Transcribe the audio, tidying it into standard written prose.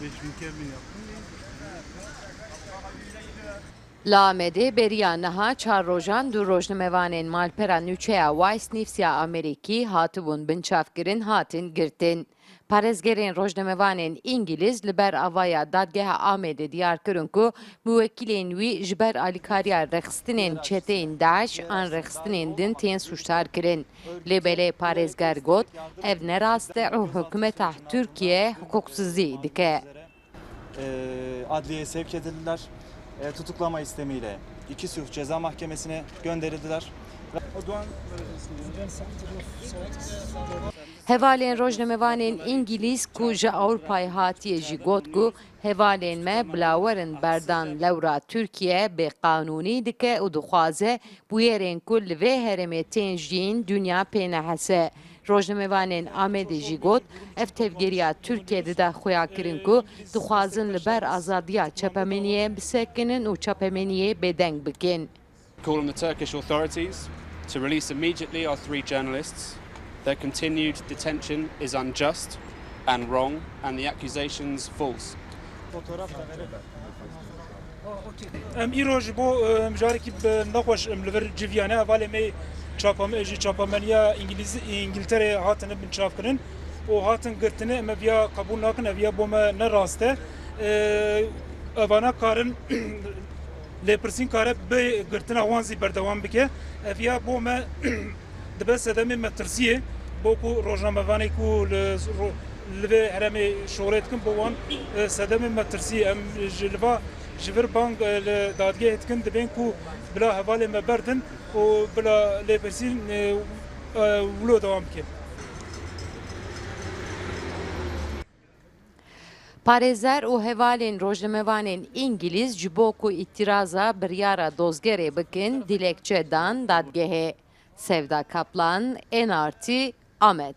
15 mükemmel yaptın değil. Lamede beriya neha çar rojan du rojnamevanên malpera nûçeya Weiss Nîvsiya Amerîkî hatibûn binçavkirin hatin girtin. Parêzgerên rojnamevanên İngiliz li ber avaya Dadgeha Amedê diyar kirin ku muwekîlên wî ji ber alîkariya rexistinên çeteyên Daeş an rexistinên din tên suçtar kirin. Lêbelê parêzger got ev nerast e û hikûmeta Tirkiye hukuksizî dike. Adliyeye sevk edildiler. Tutuklama istemiyle 2 sulh ceza mahkemesine gönderildiler. Hevalên rojnamevanên İngiliz ku ji Ewropayê hatiye jî got ku hevalên me bilawerin berdan lewra Tirkiye bêqanûnî dike û dixwaze bûyerên ku li vê herêmê tên jiyîn dünya pê nehese. Rojnamevanên Amedê jî got ev tevgeriya Tirkiyeyê de xuya kirin ku dixwazin li ber azadiya çepemeniyê bisekinin û çepemeniyê bêdeng bikin. Call on the Turkish authorities to release immediately our 3 journalists. Their continued detention is unjust and wrong, and the accusations false. Em îroj bo mijarekî nexweş li vir civiyane hevalê me çapameniya İngilterê hatine binçavkirin û hatin girtine em eviya qebûl nakin eviya bo me nerast e evana karin lêpirsîn kare bê girtina wan zî berdewam bike eviya bo me dibe sedemê me tirsiyê bo ku rojnamevanê ku li vê herêmê şorê dikin bo wan sedemê me tirsiyê em ji vir bang li dadgehê dikin dibên ku bila hevalê me berdin û bila lêpirsîn wilo dewam bike. Parêzer û hevalên rojnamevanên İngiliz ji bo ku îtiraza biryara dozgerê bikin dilekçe dan dadgehê. Sevda Kaplan, NRT, Amed.